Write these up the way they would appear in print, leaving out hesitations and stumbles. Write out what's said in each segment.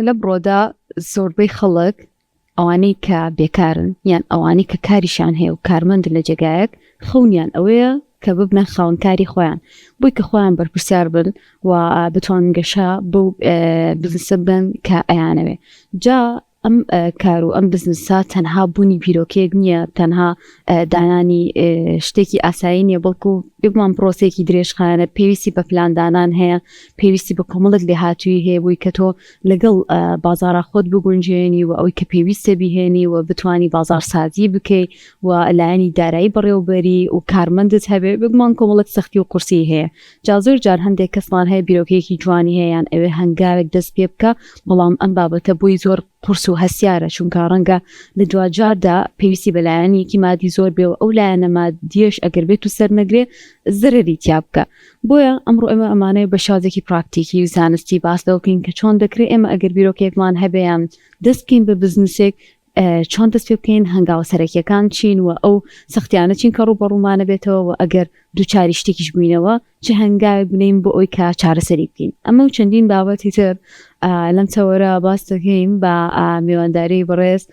لە بڕۆدا زۆربەی خەڵک ئەوانەی کە بێکارن یان ئەوانەی کە کاریشان هەیە و کارمەند لە جێگایەک خەونیان ئەوەیە کە ببنە خاوەنکاری خۆیان بۆی کە خۆیان بەرپرسیار بن و بتوان گەشە بەو بزنسە بن کە ئەیانەوێ جا ئەم کار و ئەم بزنسا تەنها بوونی بیرۆکێک نییە تەنها دانانی شتێکی ئاسایی نیە بەڵکو بگومان پرۆسێکی درێژخایەنە پێویستی بە پلاندانان هەیە پێویستی بە کۆمەڵک لێهاتووی هەیە بووی کە تۆ لەگەڵ بازارە خۆت بگونجێنی و ئەوەی کە پێویستە بیهێنی و بتوانی بازار سازی بکەی و لایەنی دارایی بەڕێوەبەری و کارمەندت هەبێ بگومان کۆمەڵک سەختی و قورسی هەیە جا زۆر جار هەندێک کەسمان هەیە بیرۆکەیەکی جوانی هەیەیان ئەوێ هەنگاوێک دەست پێ بکە بەڵام ئەم بابەتە بۆی زۆر قورس و هەسیارە چونکە ڕەنگە لە دوجاردا پێویستی بە لایەنێکی مادی زۆر بێ و ئەو لایەنە مادیەش ئەگەر بێت و سەر نەگرێ زەرری تیا بکە بۆیە ئەمڕۆ ئێمە ئەمانەیە بە شازێکی پراکتیکی و زانستی باس دەکەین کە چۆن دەکرێت ئێمە ئەگەر بیرۆکێکمان هەبێیان دەست بکەین بە بزنسێک چۆن دەست پێ بکەین هەنگاوە سەرەکیەکان چین و ئەو سەختیانە چین کە ڕوبەڕوومانە بێتەوە و ئەگەر دووچاری شتێکیش بووینەوە چه هەنگاوی بنین بۆ ئەوی کە چارەسەری بکەین ئەمە و چەندین بابەتی تر لەم چاوەرە باس دەکەین بە میوانداری بەڕێز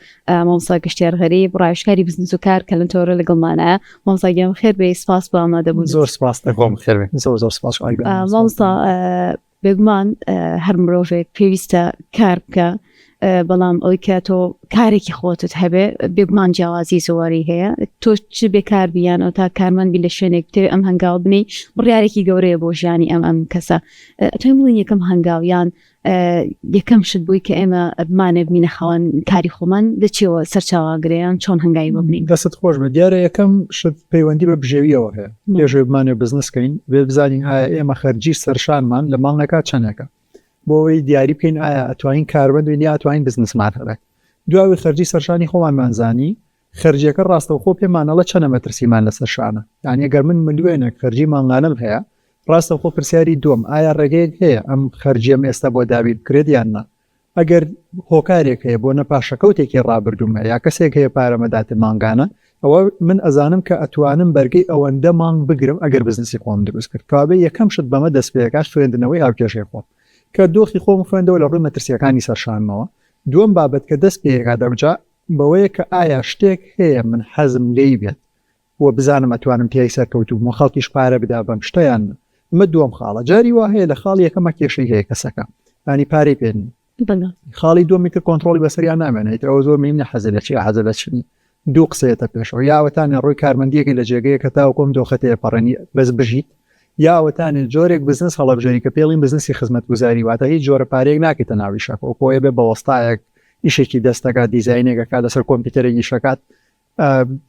مامۆستا گەشتیار غەریب ڕایشکاری بزنس و کار کە لەم چاوەرە لەگەڵمانایە مامۆستا گیان خێر بێ سپاس بۆ ئامادەبوون زۆر سپاس دەکەم خێر بێ زۆر سپاس مامۆستا بێگومان هەر مرۆڤێک پێویستە کار بکە بەڵام ئەوی کە تۆ کارێکی خۆتت هەبێ بێگومان جیاوازی زۆری هەیە تۆ چ بێکار بیان ئەو تا کارمەندبی لە شوێنێک تێ ئەم هەنگاو بنی بڕیارێکی گەورەیە بۆ ژیانی ئەم کەسە تۆی بڵین یەکەم هەنگاویان یەکەم شت بووی کە ئێمە بمانێ بمینە خاوەن کاری خۆمان دەچێەوە سەرچاواگرەیان چۆن هەنگاوی ببنین دەست خۆش بە دیارە یەکەم شت پەیوەندی بە بژێویەوە هەیە پێشوێ بمانێ بزنسکەین بێ بزانین ئایا ئێمە خەرجی سەرشانمان لە ماڵ نەکات چەندێکە بۆەوەی دیاری بکەین ئایا ئەتوانین کاربەند یا ئەتوانین بزنسمان هەبێت دواوی خەرجی سەرشانی خۆمانمانزانی خەرجیەکە ڕاستەوخۆ پێمانەڵە چەنە مەترسیمان لە سەرشانە یعنی ئەگەر من ملیۆنێک خەرجی ماڵانم هەیە ڕاستەوخۆ پرسیاری دوم ئایا ڕێگەیەک هەیە ئەم خەرجیم ئێستا بۆ دابیر بکرێت یان نا ئەگەر هۆکارێک هەیە بۆ نەپاشەکەوتێکی ڕابردومە یا کەسێک هەیە پارەمەداتە مانگانە ئەوە من ئەزانم کە ئەتوانم بەرگەی ئەوەندە مانگ بگرم ئەگەر بزنسی خۆم دروست کرد کابێ یەکەم شت بەمە دەست پێکات خوێندنەوەی هاوکێشەی خۆم کە دۆخی خۆم خوێندەوە لە ڕووی مەترسیەکانی سەرشانمەوە دووەم بابەت کە دەست پێکات دەبجا بەوەیە کە ئایا شتێک هەیە من حەزم لێی بێت و بزانم ئەتوانم پیای سەرکەوت و خەڵکیش پارە بدا بەم شتەیان مە دووەم خاڵە جاری وا هەیە لە خاڵی یەکەمە کێشەی هەیە کەسەکە ینی پارەی پێنی خاڵی دووەمی کە کۆنتڕۆلی بەسەریان نامێنێت ئەوە زۆر مهمە حەزە لە چی حەزە لە چنی دوو قسەیەتە پێشەوە یاوەتانە ڕووی کارمەندیەکی لە جێگەیە کە تاوەکۆم دۆخەتەیە پەڕەنی بەس بژیت یاوەتانە جۆرێک بزنس هەڵەبژێری کە پێڵین بزنسی خزمەتگوزاری واتە هیچ جۆرە پارێک ناکەیتە ناوی شەکە و کۆیە بێ بەوەستایەک ئیشێکی دەستەکات دیزاینێکەکە لەسەر کۆمپیوتەرێکی شەکات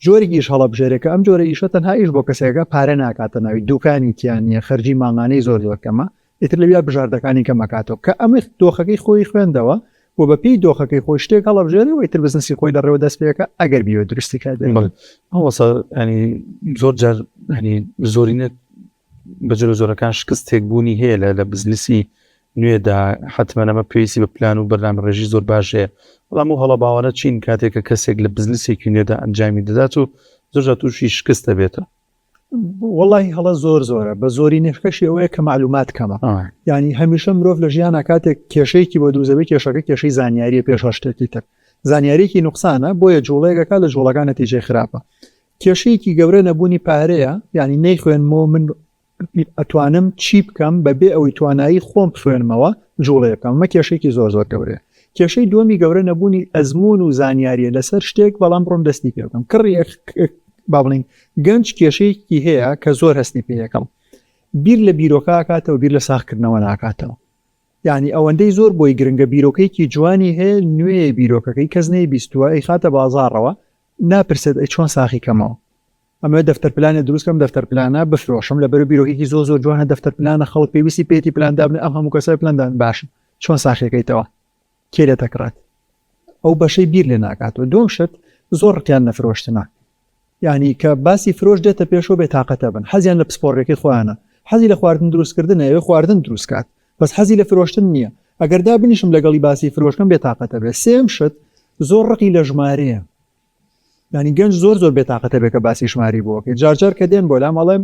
جۆرێکیش هەڵەبژێرێکە ئەم جۆرە ئیشە تەنها ئیش بۆ کەسێکە پارە ناکاتە ناوی دوکانی تیانە خەرجی ماڵانەی زۆر زۆرکەمە ئیتر لەویا بژاردەکانی کەمەکاتەوە کە ئەمە دۆخەکەی خۆی خوێندەوە و بەپی دۆخەکەی خۆی شتێک هەڵەبژێری و ئیتر بزنسی خۆی لەڕێوە دەست پێەکە ئەگەر بیوە درستی کات ئەوەسا ینی زۆر جار ینی زۆرینێت بەجر زۆرەکان شکستێک بوونی هەیە لە بزنسی نوێدا حتمما ئەمە پێویستی بە پلان و بەرنامە ڕێژی زۆر باشەیە بەڵام و هەڵە باوانە چین کاتێکە کەسێک لە بزنسێکی نوێدا ئەنجامی دەدات و زۆر تووشی شکست دەبێتە وڵی هەڵە زۆرە بە زۆری نێفکەشی ئەوەیە کە معلومات کەمە ینی هەمیشە مرۆڤ لە ژیانە کاتێک کێشەیەکی بۆ دروزەبێت کێشەکە کێشەی زانیاریە پێش شتێکی تر زانیاریەکی نوقسانە بۆیە جوڵەیەکەکە لە جوڵەکان نەتیجەی خراپە کێشەیەکی گەورە نەبوونی پارەیە ینی نەیخوێنمەوە من ئەتوانم چی بکەم بەبێ ئەوەی توانایی خۆم بخوێنمەوە جوڵەیەکەم مە کێشێکی زۆر گەورەیە کێشەی دووەمی گەورە نەبوونی ئەزمون و زانیاریە لەسەر شتێک بەڵام بڕۆم دەستی پێ بکەم کڕی با بڵین گەنج کێشەیەکی هەیە کە زۆر هەستی پێ یەکەم بیر لە بیرۆکە کاتەوە بیر لە ساختکردنەوە ناکاتەوە یعنی ئەوەندەی زۆر بۆی گرنگە بیرۆکەیەکی جوانی هەیە نوێ بیرۆکەکەی کەس نەی بیستووە ئەی خاتە بازاڕەوە ناپرسێت ئەی چۆن ساخی کەمەوە ئەمە دەفتەر پلانە دروستکەم دەفتەر پلانە بفرۆشم لە بەر بیرۆکێکی زۆر جوانە دەفتەر پلانە خەڵک پێویستی پێتی پلاندابن ئەم هەموو کەسای پلاندان باشن چۆن ساخیەکەیتەوە کێ لێ تەکرات ئەو بەشەی بیر لێ ناکاتەوە دوم شت زۆر ڕقیان نەفرۆشتنە یعنی کە باسی فرۆش دێتە پێشەوە بێتاقەتە بن حەزیان لە پسپۆڕێکی خۆیانە حەزی لە خواردن دروستکردن ئەوێ خواردن دروستکات بەس حەزی لە فرۆشتن نییە ئەگەر دا بنیشم لەگەڵی باسی فرۆشتن بێتاقەتە بێ سێم شت زۆر ڕقی لە ژمارەیە ینی گەنج زۆر بێتاقەتە بێ کە باسی ژماری بۆکە جارجار کە دێن بۆ لام ئەڵێم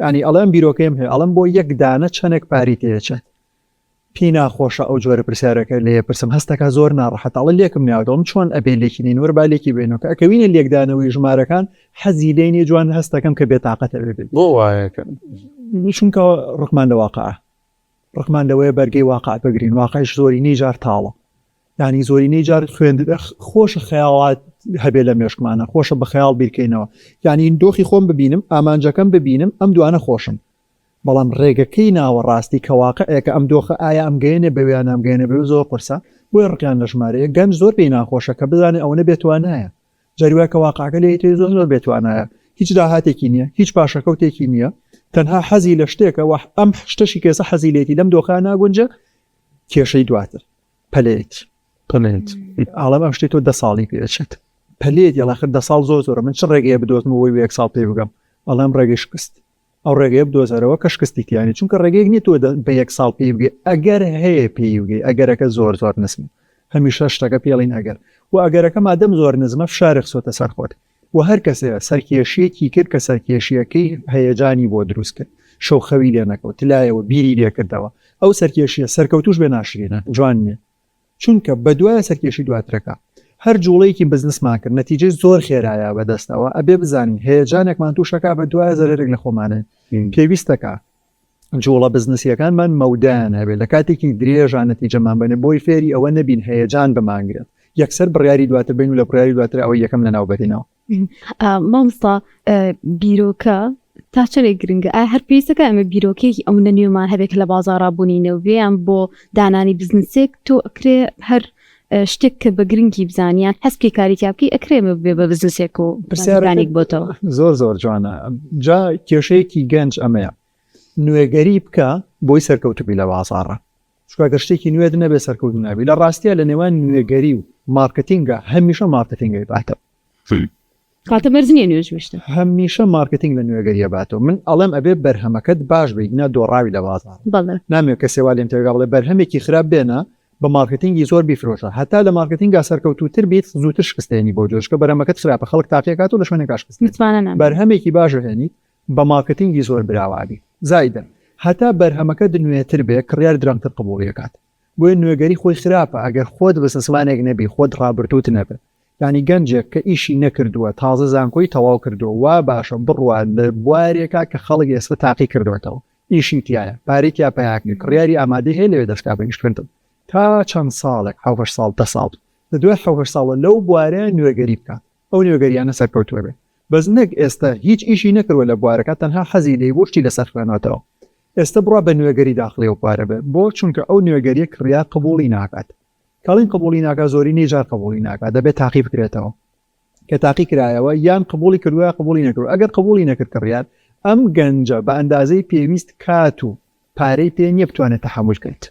ینی ئەڵێم بیرۆکەیم هەیە ئەڵم بۆ یەک دانە چەندێک پاری تێچێت پێی ناخۆشە ئەو جۆرە پرسیارەکە لێ پرسم هەستەکە زۆر ناڕەحەتاڵە لێکم ناوەم چۆن ئەبێ لێکینین وەربا لێکی بێنەوە ئەکەوینە لێکدانەوەی ژمارەکان حەزی لێنی جوان هەستەکەم کە بێتاقەتە بێت بۆ وایەکە چونکە ڕقمان لە واقعە ڕقمان لەوەیە بەرگەی واقع بگرین واقعش زۆرینەی جار تاڵە ینی زۆرینەی جار خوێندە خۆشە خەیاڵات هەبێ لە مێشکمانە خۆشە بە خەیاڵ بیرکەینەوە ینی دۆخی خۆم ببینم ئامانجەکەم ببینم ئەم دوانە خۆشم بەڵام ڕێگەکەی ناوەڕاستی کەواقعەکە ئەم دۆخە ئایا ئەم گەێنێ بەویان ئەم گەێنە بێ زۆر قرسە بۆی ڕقیان لە ژمارەیە گەنج زۆر پێی ناخۆشە کە بزانێ ئەوە بێتوانایە جاریوای کە واقعەکە لێ زۆر زۆر بێتوانایە هیچ داهاتێکی نییە هیچ پاشەکەوتێکی نییە تەنها حەزی لە شتێکە ئەم شتەشی کێسە حەزی لێتی لەم دۆخە ناگونجە کێشەی دواتر پەلێت ئاڵم ئەم شتێت تۆ 10 ساڵی پێچێت پەلێت یاڵاخر 10 ساڵ زۆر من چ ڕێگەیە بدۆزمەوەی 1 ساڵ پێ بگەم ئەڵام ڕێگەی شکست ئەو ڕێگەیە بدۆزەرەوە کە شکستیتیانی چونکە ڕێگەیەک نیە تۆ بە 1 ساڵ پێی بگەی ئەگەر هەیە پێی بگەی ئەگەرەکە زۆر زۆر نسم هەمیشە شتەکە پێڵین ئەگەر و ئەگەرەکە مادەم زۆر نزمە فشارێک سۆتە سەر خۆت و هەر کەسەیە سەرکێشیەکی کرد کە سەرکێشیەکەی هەیەجانی بۆ دروست کرد شەو خەوی لێ نەکەوت لایەوە بیری لێکردەوە ئەو سەرکێشیە سەرکەوتوش بێ ناشرینە جوان نیە چونکە بە دوایە سەرکێشی دواترەکە هەر جوڵەیەکی بزنسمان کرد نەتیجەی زۆر خێرایە بەدەستەوە ئەبێ بزانین هەیەجانێکمان تووشەکە بە دوایە زەرێک لە خۆمانە پێویستەکە جوڵە بزنسیەکانمان مەودایان هەبێت لە کاتێکی درێژان نەتیجەمان بنێ بۆی فێری ئەوە نەبین هەیەجان بمانگرێت یەکسەر بڕیاری دواتر بین و لە بڕیاری دواتر ئەوە یەکەم لە ناوبەرینەوە مامۆستا بیرۆکە تا چەرێک گرنگە ئایا هەر پێویستەکە ئەمە بیرۆکێکی ئەو نەنیێمان هەبێت لە بازاڕا بوونینەوە وێیان بۆ دانانی بزنسێک تۆ ئەکرێ هەر شتێک کە بە گرنگی بزانیان هەستکی کاریتیابکی ئەکرێمە بێ بە بزنسێک و پرسیارانێک بۆتەوە زۆر زۆر جوانە جا کێشەیەکی گەنج ئەمەیە نوێگەری بکە بۆی سەرکەوتبی لە بازاڕە چکە شتێکی نوێت نەبێ سەرکەوت نابی لە ڕاستیە لە نێوان نوێگەری و مارکتینگە هەمیشە مارکتینگی باتە کاتە مەرزنیە نوێژوشتە هەمیشە مارکتینگ لە نوێگەریە باتەوە من ئەڵێم ئەبێ بەرهەمەکەت باش بینە دۆڕاوی لە بازار نامێت کە سێوالیم تێگا بڵێ بەرهەمێکی خراپ بێنە بە مارکتینگی زۆر بیفرۆشە هەتا لە مارکتینگا سەرکەوتوتر بیت زووتر شکستێنی بۆ جۆشکە بەرهەمەکەت خراپە خەڵک تاقیەکات و لە شوێنێک کاشکست بەرهەمێکی باش هێنیت بە مارکتینگی زۆر براوابی زایدە هەتا بەرهەمەکە نوێتر بێ کڕیار درەنگتر قبوڵیەکات بۆیە نوێگەری خۆی خراپە ئەگەر خۆت بەسەسوانێک نەبی خۆت ڕابرتوت نەبێت ینی گەنجێک کە ئیشی نەکردووە تازە زانکۆی تەواو کردو وا باشە بڕوە لە بوارێکە کە خەڵک ئێستا تاقی کردوێتەوە ئیشی تایە پارێک یا پیاکردی کڕیاری ئامادەی هەیە لەوێ دەستکا بە ئیشکردن تا چەند ساڵێک 7 ساڵ 10 ساڵ لە دوای 7 ساڵە لەو بوارە نوێگەری بکات ئەو نوێگەریانە سەرکەوتووە بێت بەس نەک ئێستا هیچ ئیشی نەکردوە لە بوارەکە تەنها حەزی لێ بۆشتی لەسەر خوێنەوەتەوە ئێستا بڕوا بە نوێگەری داخلی و بوارە بێ بۆ چونکە ئەو نوێگەریە کڕیا قبوڵی ناکات کاڵین قبوڵی ناکات زۆری نێجار قبوڵی ناکات دەبێت تاقی بکرێتەوە کە تاقی کرایەوە یان قبولی کردووە قبولی نەکرد ئەگەر قبولی نەکرد کڕیار ئەم گەنجە بە ئەندازەی پێویست کات و پارەی پێ نییە بتوانێت تەحمل بکەیت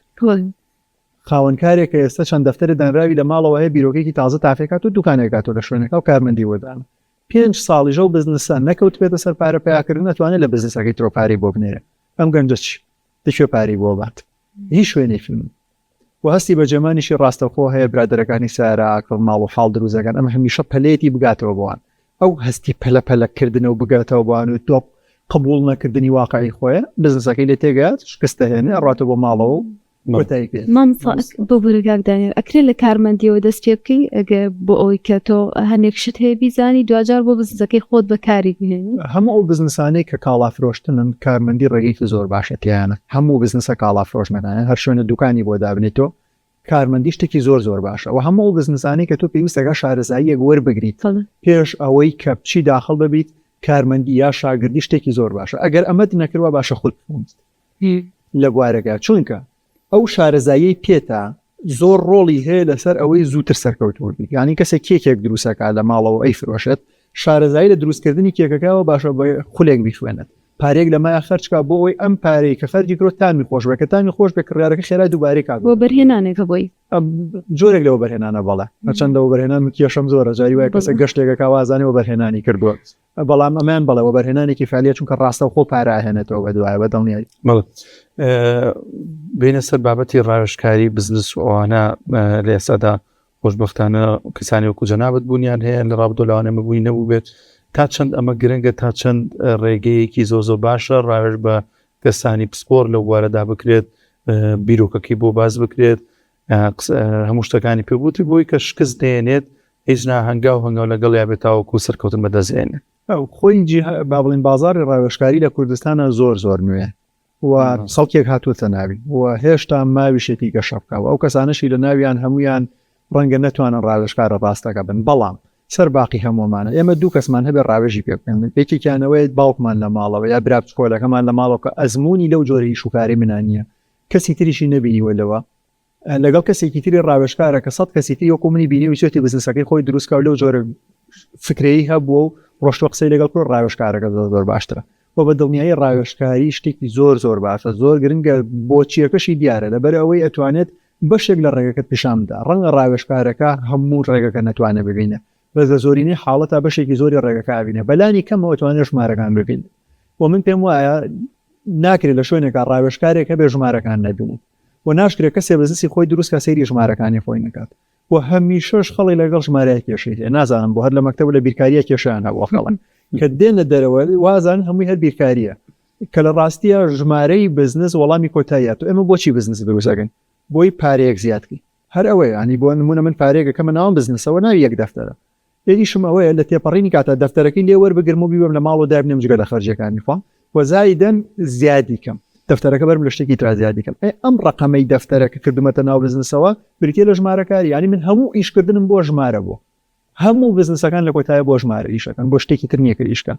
خاوەنکارێک کە ئێستا چەند دەفتەرە دانراوی لە ماڵەوە هەیە بیرۆکێکی تازە تافێکات و دوکانێکاتەوە لە شوێنەکە و کارمەندی وەدانە 5 ساڵی ژە و بزنسە نەکەوت بێتە سەر پارە پیاکردن نەتوانێت لە بزنسەکەی ترۆپاری بۆ بنێرە ئەم گەنجە چی دەکوێ پاری بۆ بات هیچ شوێنی فیلم و هەستی بە جەمانیشی ڕاستەخۆ هەیە برادەرەکانی ساراکڵ ماڵ و حاڵ دروزەکان ئەمە هەمیشە پەلێتی بگاتەوە بۆوان ئەو هەستی پەلەکردن و بگاتەوە بۆوان و تۆپ قبول نەکردنی واقعی خۆیە بزنسەکەی لێ تێگات شکستە هێنێ ڕاتە بۆ ماڵەوە بۆ بورگاکدانێ ئەکرێت لە کارمەندیەوە دەست پێ بکەی ئەگە بۆ ئەوی کە تۆ هەنێک شت هەیە بیزانی دوجار بۆ بزنسەکەی خۆت بەکاری بهێنی هەموو ئەو بزنسانەی کە کاڵافرۆشتنن کارمەندی ڕێگەی زۆر باشەتیانە هەموو بزنسە کاڵافرۆشمەدانە هەر شوێنە دوکانی بۆ دابنێتەوە کارمەندی شتێکی زۆر زۆر باشە و هەموو ئەو بزنسانەی کە تۆ پێویستەکە شارەزاییەک وەربگریت پێش ئەوەی کە بچی داخڵ ببیت کارمەندی یا شاگردی شتێکی زۆر باشە ئەگەر ئەمەت نەکردوە باشە خودت لە بوارەکە چونکە ئەو شارەزایی پێتە زۆر ڕۆڵی هەیە لەسەر ئەوەی زووتر سەرکەوتوردی ینی کەسێک کێکێک دروستەکە لە ماڵەوە ئەی فرۆشێت شارەزایی لە دروستکردنی کێکەکەەوە باشە بە خولێک بیخوێنێت پارێک لە مای خەرچکە بۆ ئەوی ئەم پارەی کە خەرجی کرۆ تامی خۆش بە کە تامی خۆش بە کڕارەکە خێرا دووبارەی کات بۆ بەرهێنانێکە بۆی جۆرێک لەوە بەرهێنانە بەڵە نەچەندەوە بەرهێنان کێشەم زۆرە جاری وای کەسە گەشتێکە کاوازانەوە بەرهێنانی کردووە بەڵام ئەمان بەڵەوە بەرهێنانێکی فعالیت چونکە ڕاستە خۆ پاراهێنێتەوە بە دوایە بە دڵنیایی بینە سەر بابەتی ڕاوێژکاری بزنس و ئەوانە لە ئێستادا خۆشبەختانە کەسانی وەکو جەنابەت بوونیان هەیە لە ڕابردوو لەوانە مەبووی نەبوو بێت تا چەند ئەمە گرنگە تا چەند ڕێگەیەکی زۆ باشە ڕاوێژ بە کەسانی پسپۆر لە وارەدا بکرێت بیرۆکەکەی بۆ باز بکرێت هەموو شتەکانی پێبووتی بۆی کە شکست دێنێت هیچ هەنگاو لەگەڵ یا بێتاوەکو سەرکەوتن بەدەستێنێ خۆی با بڵین بازاری ڕاوێژکاری لە کوردستانە زۆر نوێ و سەڵکێک هاتووەتە ناوی و هێشتا ماویشێتی گەشە بکەوە ئەو کەسانەشی لە ناویان هەمویان ڕەنگە نەتوانن ڕاوێژکارە ڕاستەکە بن بەڵام سەر باقی هەمومانە ئێمە دوو کەسمان هەبێ ڕاوێژی پێ بکەن پێکێکیانەوەی باوکمان لە ماڵەوە یا برا پسکۆلەکەمان لە ماڵەوە کە ئەزمموی لەو جۆرەی شوکاری منانیە کەسی تریشی نەبینیوە لەوە لەگەڵ کەسێکی تری ڕاوێژکارە کە 100 کەسی تری وەکو منی بینی وچێتی بزنسەکەی خۆی دروستکە و لەو جۆرە فکرەی هەبووە و ڕۆشتوە قسەی لەگەڵ کۆ ڕاوێژکارەکە زۆر باشترە بۆ بە دڵنیایی ڕاوێژکاری شتێکی زۆر باشە زۆر گرنگە بۆ چیەکەشی دیارە لەبەر ئەوەی ئەتوانێت بەشێک لە ڕێگەکەت پیشامدا ڕەنگە ڕاوێژکارەکە هەموو ڕێگەکە نەتوانە ببینە بەزە زۆرینەی حاڵەتە بەشێکی زۆری ڕێگەکە بینە بەلانی کەمەوە توانێت ژمارەکان ببین و من پێم وایە ناکرێت لە شوێنێکە ڕاوێژکارێکە بێ ژمارەکان نەبینێت و ناشکرێت کەسێ بزنسی خۆی دروستکە سەیری ژمارەکانی خۆی نکات و هەمیشەش خەڵی لەگەڵ ژمارەیە کێشێت نازانم بۆ هەر لە مەکتەب لە بیرکاریە کێشیان هەبووە خەڵن کە دێنە دەرەوە وازان هەمووی هەر بیرکاریە کە لە ڕاستیە ژمارەی بزنس وەڵامی کۆتاییات و ئێمە بۆچی بزنس دروستەکەن بۆی پارەیەک زیادکەی هەر ئەوەیە ینی بۆ نمونە من پارێکەکە من ناوم بزنسەوە ناوی یەک دەفتەرە ئێریشم ئەوەیە لە تێپەڕینی کاتە دەفتەرەکەی لێ وەربگرم و بیوەم لە ماڵ و دابنێم جگە لە خەرجەکانی خۆم وەزایدەن زیادی کەم دەفتەرەکە بەرم لە شتێکی تر زیادی کەم ئەم ڕقەمەی دەفتەرەکە کردومەتە ناو بزنسەوە بریتە لە ژمارەکاری ینی من هەموو ئیشکردنم بۆ ژمارە بوو هەموو بزنسەکان لە کۆتایە بۆ ژمارە ئیشەکەن بۆ شتێکی تر نییە کرد ئیشکەن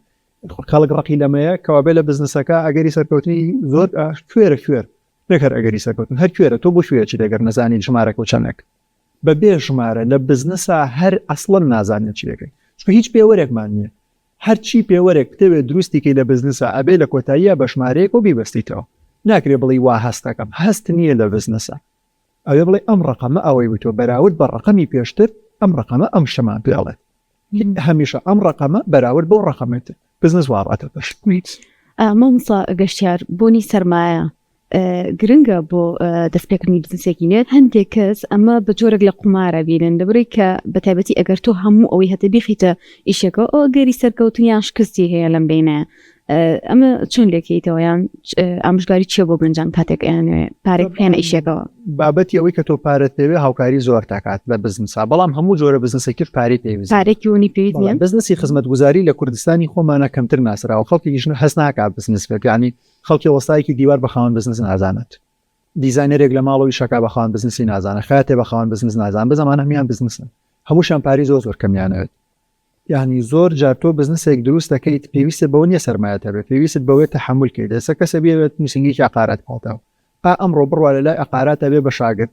خەڵک ڕقی لەمەیە کەوابێ لە بزنسەکە ئەگەری سەرکەوتنی زۆر کوێر نەکەر ئەگەری سەرکەوتن هەر کوێرە تۆ بۆ شوێکی دەگەر نەزانی ژمارەکە و چەندێک بە بێ ژمارە لە بزنسە هەر ئەسڵەن نازانێت چیەکەی چکە هیچ پێوەرێکمان نییە هەرچی پێوەرێک بتەوێت دروستیکەی لە بزنسە ئەبێ لە کۆتاییە بە ژمارەیەک و بیبەستیتەوە ناکرێ بڵی وا هەستەکەم هەست نییە لە بزنسە ئەوێ بڵێ ئەم ڕقەمە ئەوەی بتۆ بەراورد بە ڕقەمی پێشتر ئەم ڕقەمە ئەم شەمان پێڵێت هەمیشە ئەم ڕقەمە بەراورد بۆ ڕقەمێت بزنس وابڕاتە پێش مامۆستا گەشتیار بۆنی سەرمایە گرنگە بۆ دەستپێکردنی بزنسێکی نێت هەندێک کەس ئەمە بە جۆرێک لە قمارە بینن دەبڕی کە بە تایبەتی ئەگەر تۆ هەموو ئەوەی هەتە بیخیتە ئیشەکە ئەو گەری سەرکەوتنیان شکستی هەیە لەم بینە ئەمە چۆن لێکیتەوە یان ئامژگاری چیە بۆ بنجان کاتێک پارێک پێیانە ئیشێکەوە بابەتی ئەوەی کە تۆ پارەت پێوێ هاوکاری زۆر تاکات بە بزنسا بەڵام هەموو جۆرە بزنسێکی پارەی پێویست پارێکی وونی پێویست نیە بزنسی خزمەتگوزاری لە کوردستانی خۆمانە کەمتر ناسراوە خەڵکیش هەست ناکات بزنس بێت ینی خەڵکی وەستایەکی دیوار بەخاوەن بزنس نازانێت دیزاینەرێک لە ماڵەوەی شەکا بەخاوەن بزنسی نازانە خاتێ بەخاوەن بزنس نازان بزەمان هەمیان بزنسن هەمووشان پاری زۆر کەمیانەوێت یعنی زۆر جار تۆ بزنسێک دروست دەکەیت پێویستە بەوە نیە سەرمایەت هەبێت پێویست بەوەی تەحمل کەیت دەسە کەسە بێت نووسنگی ئەقارەت پاڵتاو ئەمڕۆ بڕوا لە لای ئەقاراتە بێ بە شاگرد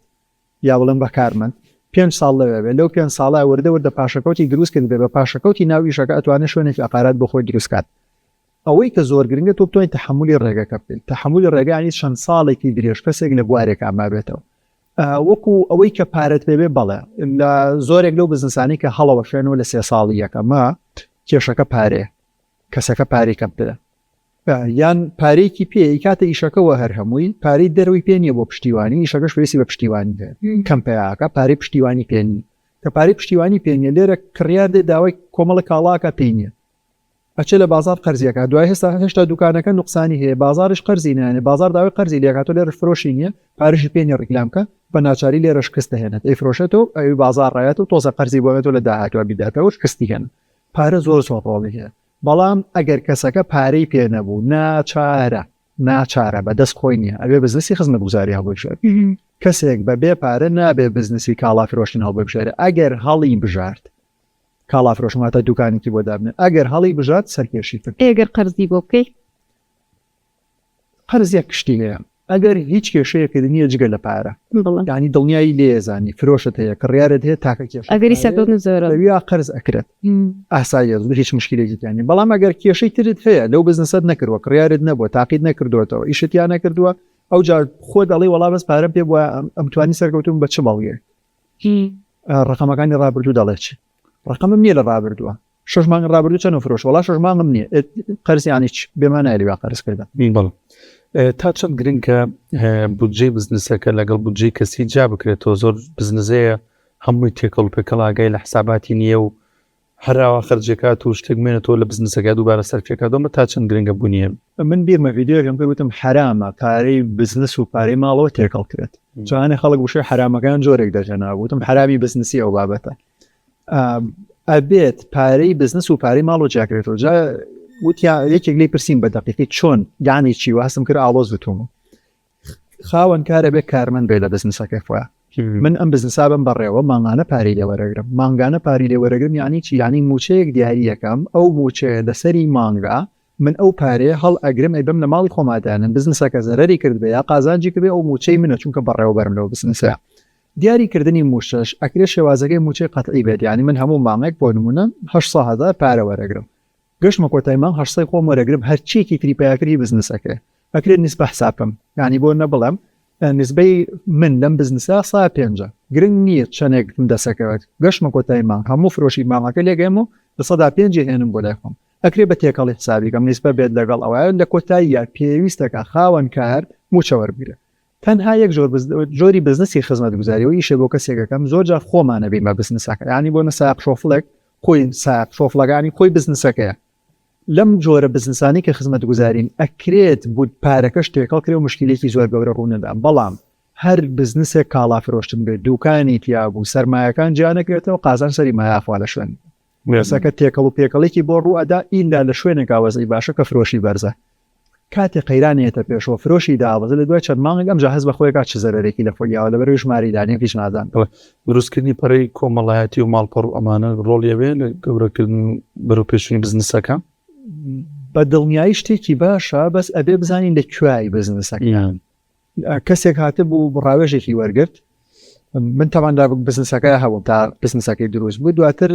یا بڵم بە کارمەند 5 ساڵ لەوێ لەو 5 ساڵە وردە پاشەکەوتی دروست کرد بێ بە پاشەکەوتی ناویشەکە ئەتوانێت شوێنێکی ئەقارات بۆ خۆی دروستکات ئەوەی کە زۆر گرنگە تۆ بتوانیت تەحملی ڕێگەکە بکەیت تەحملی ڕێگەیانی چەند ساڵێکی درێژ کەسێک لە بوارێک ئاما بێتەوە وەکو ئەوەی کە پارەت پێبێ بەڵێ لە زۆرێک لەو بزنسانی کە هەڵەوە شوێنەوە لە 3 ساڵی یەکەمە کێشەکە پارێ کەسەکە پارەی کەم بدە یان پارێکی پێ کاتە ئیشەکەەوە هەر هەمووی پارەی دەروی پێ نیە بۆ پشتیوانی ئیشەکەش پێویستی بە پشتیوانی هەیە کەم پێیاکە پارەی پشتیوانی پێنی کە پارەی پشتیوانی پێنیە لێرە کڕیار دێ داوای کۆمەڵە کاڵاکە پێینە ئەچێ لە بازار قەرزیەکە دوای هێشتا دوکانەکە نوقسانی هەیە بازارش قەرزی نانێ بازار داوای قەرزی لێکاتۆ لێرە فرۆشی نییە پارەشی پێنی ڕیکلامکە بە ناچاری لێرە شکست دەهێنێت ئەیفرۆشێتەوە ئەوی بازار ڕایەت و تۆزە قەرزی بۆێتەوە لە داهاتوە بیداتەوە شکستی هێن پارە زۆر ڕۆڵی هەیە بەڵام ئەگەر کەسەکە پارەی پێ نەبوو ناچارە بەدەست خۆی نییە ئەوێ بزنسی خزمەتگوزاری هەڵبژێت کەسێک بە بێ پارە نابێ بزنسی کاڵا فرۆشتن هەڵبژێرە ئەگەر هەڵی بژارد کاڵا فرۆشماتە دوکانێکی بۆ دابنێت ئەگەر هەڵی بژات سەرکێشی کرد ئەگەر قەرزی بۆ بکەیت قەرزیە کشتی هەیە ئەگەر هیچ کێشەیەکرد نییە جگە لە پارە ینی دڵنیایی لێزانی فرۆشت هەیە کڕیارت هەیە تاکە کێش ئەگەری سەرکەوتن زۆرە قەرز ئەکرێت ئاسایە هیچ مشکلێکیانی بەڵام ئەگەر کێشەی ترت هەیە لەو بزنسەت نەکردووە کڕیارت نەبووە تاقید نەکردوێتەوە ئیشتیان نەکردووە ئەو جار خۆ دەڵی وەڵا بەس پارەم پێ بووە ئەمتوانی سەرکەوتم بە چ بەڵگێ ڕقەمەکانی ڕابردوو دەڵێت چی ڕقەمم نییە لە ڕابردووە 6 مانگ ڕابردوو چەند فرۆش وڵا 6 مانگم نییە قەرزیانی چ بێمان نایلی قەرزکردن بەڵ تا چەند گرنگکە بودجێ بزنسەکە لەگەڵ بودجێ کەسی جا بکرێتەوە زۆر بزنسەیە هەمووی تێکەڵ پێکەڵ ئاگای لە حساباتی نییە و هەراوە خەرجێکات و شتێکمێنێتەوە لە بزنسەکە دووبارە سەرفێکاتەوە تا چەند گرنگە بوونیە من بیرمە ڤیدیۆکەم پێوتم حرامە پارەی بزنس و پارەی ماڵەوە تێکەڵ کرێت جوانە خەڵک وشەی حرامەکان جۆرێک دەژەنا وتم حرامی بزنسی ئەو بابەتە ئەبێت پارەی بزنس و پارەی ماڵ و جاکرێتەوە جا وتیا یەکێک لی پرسیم بە دەقیقی چۆن یانی چی واسم کرد ئاڵۆز بتوم خاوەن کارە بێ کارمەند بێ لە بزنسەکەی خۆیان من ئەم بزنسا بم بەڕێوە مانگانە پارەی لێ وەرەگرم مانگانە پارەی لێ وەرەگرم یانی چی یانی موچەیەک دیاری یەکەم ئەو موچەیە لەسەری مانگا من ئەو پارەیە هەڵ ئەگرم ئەی بم لە ماڵی خۆمادانن بزنسەکە زەرەری کرد بێ یا قازانجی کرد بێ ئەو موچەی منە چونکە بەڕێوە بەرم لەوە بزنسە دیاریکردنی موشەش ئەکرێ شێوازەکەی موچەی قەتعی بێت یانی من هەموو مانگێک بۆ نمونە 800,000 پارە وەرەگرم گەشتمە کۆتای مانگ 800 خۆم وەرەگرم هەرچیەکی تری پیاکری بزنسەکە ئەکرێت نیسبە حسابم یانی بۆ نەبڵم نسبەی من لەم بزنسا 150 گرنگ نییە چەندێکم دەسەکەوێت گەشتمە کۆتای مانگ هەموو فرۆشی مانگەکە لێگەم و 105 هێنم بۆ لای خۆم ئەکرێ بە تێکەڵی حسابیکەم نیسبە بێت لەگەڵ ئەوە لە کۆتایی یا پێویستەکە خاوەن کار موچە وەربگرە تەنها یەک جۆری بزنسی خزمەت گوزاری و ئیشە بۆ کەسێکەکەم زۆر جار خۆمانە بین بە بزنسەکە ینی بۆ نەساق شۆفڵێک خۆی ساق شۆفڵەکانی خۆی بزنسەکەیە لەم جۆرە بزنسانی کە خزمەت گوزارین ئەکرێت بود پارەکەش تێکەڵ کرێ و مشکلێکی زۆر گەورە ڕوونەدا بەڵام هەر بزنسێک کاڵا فرۆشتن بێت دوکانی تیا بوو سەرمایەکان جیانەکرێتەوە قازان سەری مایافوا لە شوێن مێسەکە تێکەڵ و پێکەڵێکی بۆ ڕوئەدا ئیندا لە شوێنێک ئاوەزەی باشە کە فرۆشی بەرزە کاتێک قەیرانێتە پێشەوە فرۆشی داوەزە لە دوای چەند مانگێک ئەم جا هەز بە خۆیەکە چ زەرێکی لە فۆلیاوە لەبەر ژمارەدانێکیش نادان دروستکردنی پەرەی کۆمەڵایەتی و ماڵپەڕ و ئەمانە ڕۆڵیەوێ لە گەورەکردن بەرەو پێشوونی بزنسەکە بە دڵنیایی شتێکی باشە بەس ئەبێ بزانین لە کوای بزنسەکە کەسێک هاتە بوو ڕاوێژێکی وەرگرت من تاواندا بزنسەکە هەوڵ تا بزنسەکەی دروست بوو دواتر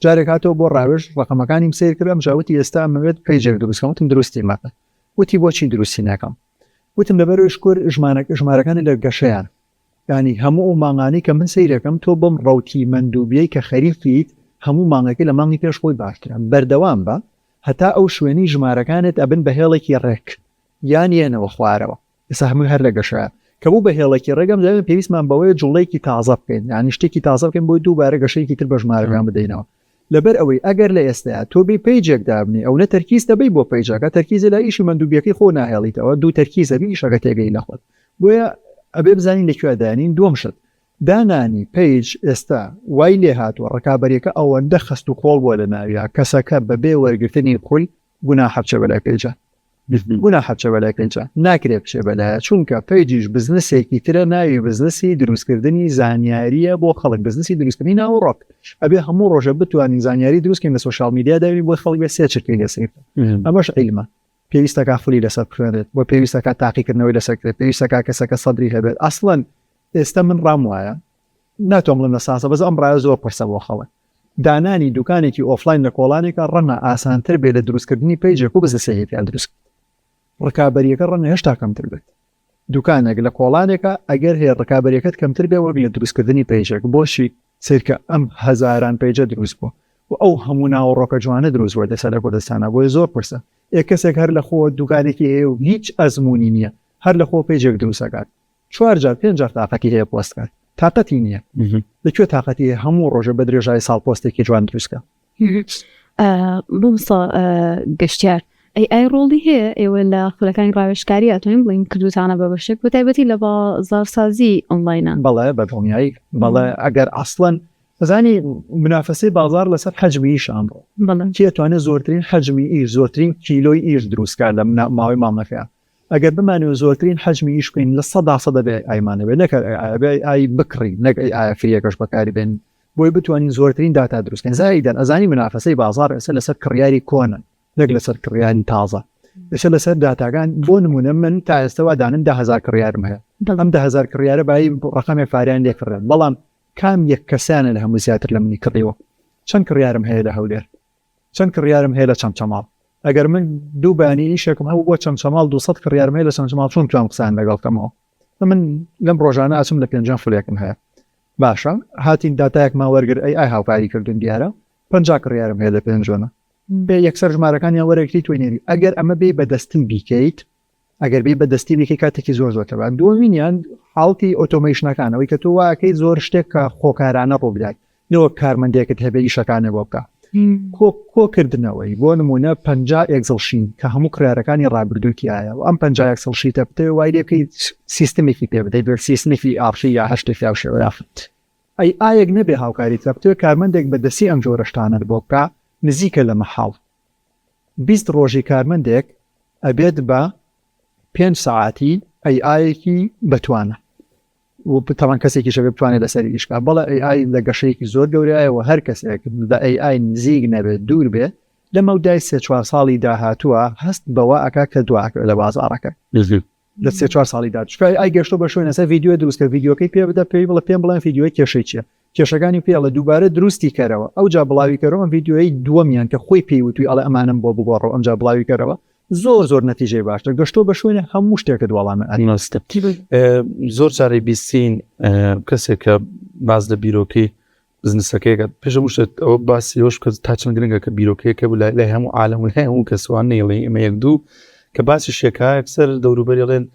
جارێک هاتەوە بۆ ڕاوێژ ڕقەمەکانیم سیر کردم ژاوتی ئێستا ئەمەوێت پەیجێک دروستکەوتم درستی ماکە وتی بۆچی دروستی ناکەم وتم لەبەرەوەی شکۆر ژمارەکانی لە گەشەیان ینی هەموو ئەو مانگانی کە من سیرەکەم تۆ بم ڕوتی مندوبیەی کە خەریفیت هەموو مانگەکەی لە مانگی پێش خۆی باشترە بەردەوام بە هەتا ئەو شوێنی ژمارەکانت ئەبن بە هێڵێکی ڕێک یان یەنەوە خوارەوە ئێستا هەموو هەر لە گەشەیە کە بوو بە هێڵێکی ڕێگەم دەبێت پێویستمان بەوەی جوڵەیەکی تازە بکەین ینی شتێکی تازە بکەین بۆی دووبارە گەشەیەکی تر بە ژمارەکان بدەینەوە لەبەر ئەوەی ئەگەر لە ئێستایا تۆ بێ پەیجێک دابنی ئەو نە تەرکیز دەبی بۆ پەیجەکە تەرکیزە لە ئیشی مندوبیەکەی خۆ ناهێڵیتەوە دوو تەرکیزە بی ئیشەکە تێگەی نەخۆت بۆیە ئەبێ بزانین لەکوێ دانین دووەم شت دانانی پەیج ئێستا وای لێ هاتووە ڕکابەریەکە ئەوەندە خست و کۆڵ بۆ لە ناویە کەسەکە بەبێ وەرگرتنی خۆی گوناح بچە بەلای پەیجە گوناح بچە بەلای پەیجە ناکرێت بچێ بەلایە چونکە پەیجیش بزنسێکی ترە ناوی بزنسی دروستکردنی زانیاریە بۆ خەڵک بزنسی دروستکردنی ناوەڕۆک ئەبێ هەموو ڕۆژە بتوانین زانیاری دروستکەین لە سوشال میدیا داوی بۆ خەڵک بێ سێ چرکەی لەسەر ئەمەش عیلمە پێویستەکە فولی لەسەر بخوێنێت بۆ پێویستەکە تاقیکردنەوەی لەسەرکرێت پێویستەکە کەسەکە سەدری هەبێت ئەسڵەن ئێستا من ڕام وایە ناتۆم لەم نەساسە بەس ئەم ڕایە زۆر پرسە بۆ خەڵک دانانی دوکانێکی ئۆفلاین لە کۆڵانێکە ڕەنە ئاسانتر بێ لە دروستکردنی پەیجێک و بزنسێتیان دروست ڕکابەریەکە ڕەنە هێشتا کەمتر بێت دوکانێک لە کۆڵانێکە ئەگەر هەیە ڕکابەریەکەت کەمتر بێ وەک لە دروستکردنی پەیجێک بۆشی سیرکە ئەم هەزاران پەیجە دروست بوو و ئەو هەموو ناوەڕۆکە جوانە دروست وەردە سەر لە کوردستانە بۆی زۆر پرسە کەسێک هەر لە خۆ دوکانێکی هەیە و هیچ ئەزمموی نییە هەر لە خۆ پەیجێک دروستەکات 4 5 تااقەتی هەیە پۆستکات تااقەتی نییە لەکوێ تااقەتی هەموو ڕۆژە بە درێژای ساڵ پۆستێکی جوان دروستکە بمسا گەشتیار ئەی ڕۆڵی هەیە ئێوە لە خولەکانی ڕاوێژکاری ئەتوانین بڵین کردوتانە بە بەشێک بە تایبەتی لە بازارسازی ئۆنلاینە بەڵێ بە دڵنیایی بەڵێ ئەگەر ئەسڵەن زانی منافەسەی بازار لەسەر حەجمی ئیشان بڵێ کێتوانێت زۆرترین حەجمی ئیش زۆرترین کیلۆی ئیش دروستکار لە ماوەی ماڵنەکەیە ئەگەر بمانێت زۆرترین حەجمی ئیش بکەین لە 100% دەبێ ئایمانەبێ نەکە ئای بکڕی نەک ئافریەکەش بەکاری بێن بۆی بتوانین زۆرترین داتا دروستکەین زایدەن ئەزانی منافەسەی بازار ئێستا لەسەر کڕیاری کۆنن نەک لەسەر کڕیانی تازە ئێستا لەسەر داتاکان بۆ نمونە من تا ئێستاوا دانم 10,000 کڕیارم هەیە ئەم 10,000 کڕیارە بای ڕقەمێک فاریان لێکڕێت بەڵام کام یەک کەسانە لە هەموو زیاتر لە منی کڕیەوە چەند کڕیارم هەیە لە هەولێر چەند کڕیارم هەیە لە چەمچەماڵ ئەگەر من دوو بانی ئیشێکم هەبوو بۆ چەمچەماڵ 200 کڕیارم هەیە لە چەمچەماڵ چۆن توانم قسان لەگەڵکەمەوە من لەم ڕۆژانە ئاچم لە 5 فولێکم هەیە باشە هاتین داتایەکمان وەرگر ئای هاوکاری کردون دیارە 50 کڕیارم هەیە لە 5 بێ یەکسەر ژمارەکانی وەرەگری توێنێری ئەگەر ئەمە بێ بەدەستن بیکەیت ئەگەر بێ بەدەستی بکەی کاتێکی زۆر زۆرتەوە دووەمینیان حاڵتی ئۆتۆمەیشنەکانەوەی کە تۆ واکەی زۆر شتێک کە خۆکارانە ڕۆ بدات نەوە کارمەندێکت هەبێ ئیشەکانە بۆ بکە کۆکردنەوەی بۆ نمونە 50 ئەکسڵشین کە هەموو کڕارەکانی ڕابردووکیایە و ئەم 50 ئەکسڵشیتە بتێ وای لێکەی سیستمێکی پێ بدەیت بێت سیستمی ئافری یا هەشت شێوەیافت ئایەک نەبێ هاوکاری تە بتوێ کارمەندێک بەدەستی ئەم جۆرەشتانت بۆ بکە نزیکە لە مەحاڵ 20 ڕۆژی کارمەندێک ئەبێت بە 5 ساعتی ئایەکی بەتوانە و تەوان کەسێکی شەبێ بتوانێت لەسەری ئیشکا بەڵە ئای لە گەشەیەکی زۆر گەورەیەوە هەر کەسێک لە ئای نزیک نەبێت دوور بێ لە مەودای 3-4 ساڵی داهاتووە هەست بەوە ئەکا کە دواکە لە بازاڕەکە لە 3-4 ساڵی داهاتوو ئای گەشتۆ بە شوێنە سەر ڤیدیۆ دروستکە ڤیدیۆکەی پێ بدە پێی بڵە پێم بڵێن ڤیدیۆی کێشەی چیە کێشەکانی پێڵە دووبارە دروستی کەرەوە ئەو جا بڵاوی کەرەوە ڤیدیۆی دووەمیان کە خۆی پێیوتوی ئەڵێ ئەمانم بۆ بگۆڕەوە ئەمجا بڵاوی کەرەوە زۆر نەتیجەی باشتر گەشتۆ بە شوێنە هەموو شتێکە دووەڵامە ئەنیمەستە زۆر جارێ بیستین کەسێک کە باز لە بیرۆکەی بزنسەکەیەکە پێشە شت ئەوە باسی ئەوش کە تا چەند گرنگە کە بیرۆکەیەکە بوو لای هەموو عالەم و هەموو کەسوان نێڵێ ئێمە یەک دوو کە باسی شێکایەک سەر دەوروبەری ڵێن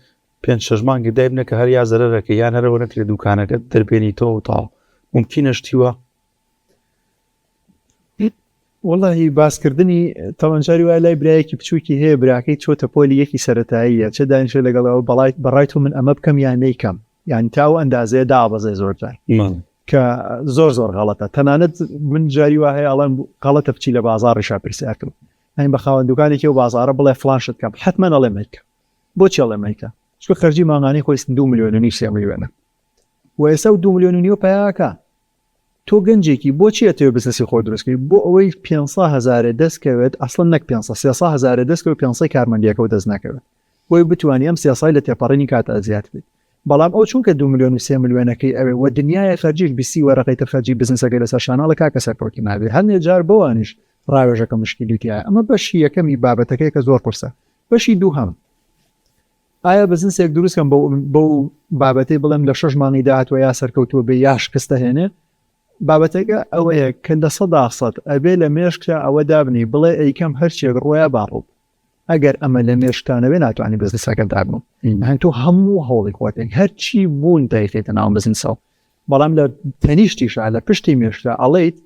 5-6 مانگی دای بنە کە هەر یا زەرەرەکە یان هەرەوە نەکرێت دوکانەکە دەربێنی تۆ و تاڵ ممکنە شتیوە والله باسکردنی تەوەنجاری وای لای برایەکی بچووکی هەیە براکەی چۆتە پۆلی یەکی سەرەتاییە چه دانیشە لەگەڵەوە بەڕای تۆ من ئەمە بکەم یان نەیکەم یان تاو ئەندازەیە دابەزێ زۆر جار کە زۆر غەڵەتە تەنانەت من جاری وا هەیە ئەڵێن غەڵەتە بچی لە بازاڕیشا پرسیارکەم هەین بە خاوەندوکانێکی و بازارە بڵێ فلانشت کەم حتمما ئەڵێ مەیکە بۆچی ئەڵێ مەیکە چکە خەرجی ماڵانی خۆی 2 ملیۆن و 3 ملیۆنە و ئێستا 2 ملیۆن و 9 پیاکە تۆ گەنجێکی بۆچی ئەتەوێ بزنسی خۆ دروستکەی بۆ ئەوەی 500,000 دەستکەوێت ئەسڵن نەک 300,000 دەستکەوت 500 کارمەندیەکە و دەست ناکەوێت بۆی بتوانانی ئەم سیاسای لە تێپەڕێنی کاتە زیاد بێت بەڵام ئەو چونکە 2 ملیۆن و 3 ملیۆنەکەی ئەوێ و دنیای خەرجیش بیسی وەرەقەی تەرخەرجی بزنسەکەی لەسەر شاناڵە کاکە سەرکەوتی نابێت هەر نێجار بەوانیش ڕاوێژەکە مشکلیتیایە ئەمە بەشی یەکەمی بابەتەکەی کە زۆر قورسە بەشی دووهەم ئایا بزنسێک دروستکەم بەو بابەتەی بڵێم لە 6 مانگی داهاتوە یا سەرکەوتووە بێ یا شکستە هێنێ بابەتەکە ئەوەیە کە 100% ئەبێ لە مێشکە ئەوە دابنی بڵێ ئەیکەم هەرچێک ڕۆیە باڕوو ئەگەر ئەمە لە مێشکانەوێ ناتوانانی بزنسەکە دابن هەن تۆ هەموو هەوڵی خۆتێک هەرچی بوون دایتێتە ناو بزنسەوە بەڵام لە تەنیشتیشە لە پشتی مێشکە ئەڵێیت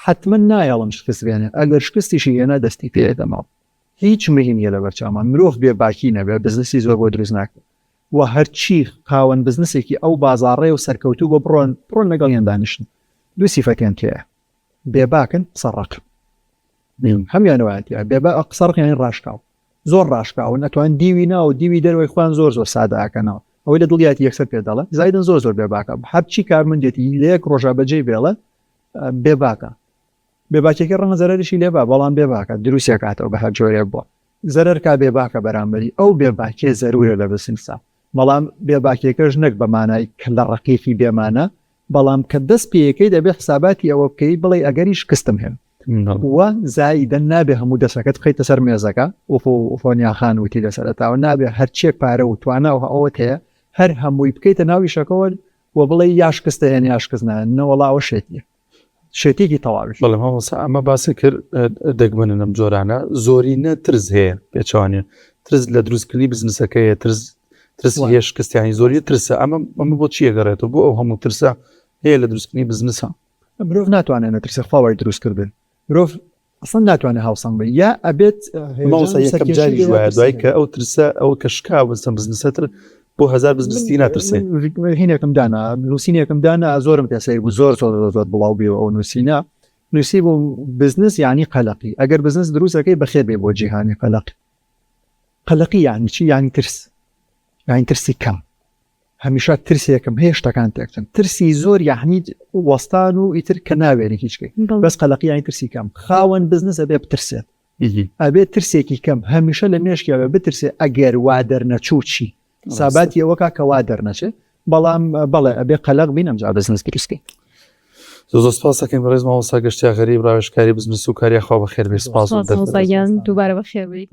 حتمما نایەڵم شکست بێنێ ئەگەر شکستیشی هێنا دەستی پێدەماوە هیچ مهمیە لە بەرچاومان مرۆڤ بێ باکی نەبێ بزنسی زۆر بۆ دروست ناکە و هەرچی خاوەن بزنسێکی ئەو بازاڕێ و سەرکەوتوو بۆ بڕۆن لەگەڵیان دانیشن دوو سیفەتیان تێە بێباکن سەڕق هەمیانەوەیە بێبا قسەڕقیانی ڕاشکاو زۆر ڕاشکاون ئەتوان دیوی ناو دیوی دەروەی خوان زۆر سادەکەنەوە ئەوەی لە دڵیاتی یەکسەر پێدەڵە زایدن زۆر بێباکە هەرچی کارمەندێتی لە یەک ڕۆژە بەجێ بێڵە بێباکە بێباکێکی ڕەنگە زەرەریشی لێبا بەڵام بێباکە دروستیە کاتەوە بە هەر جۆرێک بووە زەرەر کا بێباکە بەرامبەری ئەو بێباکێ زەرورە لە بزنسا بەڵام بێباکێکەش نەک بەمانای کە لە ڕقیقی بێمانە بەڵام کە دەست پێیەکەی دەبێت حساباتی ئەوە بکەی بڵێ ئەگەری شکستم هێن وە زایدە نابێ هەموو دەسەکەت بخەیتە سەر مێزەکە ئۆفۆنیاخان وتی لەسەرەتاوە نابێ هەرچێک پارە و توانە و ئەوەت هەیە هەر هەمووی بکەیتە ناوی شەکەوە و بڵێ یا شکستە هێن یا شکستنە نەوەڵاوە شێتیە شێتێکی تەواوی بەڵام هەوەسا ئەمە باسی کرد دەگمەنن ئەم جۆرانە زۆرینە ترس هەیە پێچوانێ ترس لە دروستکردنی بزنسەکەیە ترس هەیە شکستیانی زۆری ترسە ئەمە بۆ چیە گەڕێتەوە بۆ ئەو هەموو ترسە هەیە لە دروستکردنی بزنسە مرۆڤ ناتوانێت نەترسە خواوەی دروستکردن مرۆڤ ئەسڵ ناتوانێت هاوسەنگ بێت یا ئەبێت یەکەم جاری وایە دوای کە ئەو ترسە ئەو کە شکا بستە بزنسەتر بۆ 1000 بزنستی ناترسێ هینێکم دانا نووسینێکم دانا زۆرم پێسەی بوو زۆر بڵاو بێ ئەو نووسینە نووسی بۆ بزنس یعنی قەلقی ئەگەر بزنس دروستەکەی بەخێر بێ بۆ جیهانی قەلقی یعنی چی یعنی ترس یعنی ترسی کەم هەمیشە ترسێکم هەیە شتەکان تێکچن ترسی زۆر یعنی وەستان و ئیتر کە ناوێنی هیچکەی بەس قەلقی یعنی ترسی کەم خاوەن بزنس ئەبێ بترسێت ئەبێت ترسێکی کەم هەمیشە لە مێشکیاوە بترسێ ئەگەر وا دەرنەچوو چی ساباتی ئەوەکە کە وا دەرنەچێت بەڵام بەڵێ ئەبێ قەلق بین ئەمجا بزنس دروستکەی زۆر سپاس دەکەین بەڕێز مامۆستا گەشتیاغەریب ڕاوێژکاری بزنس و کاریە خوا بەخێر بێ سپاس دووبارە بەخێر بێت.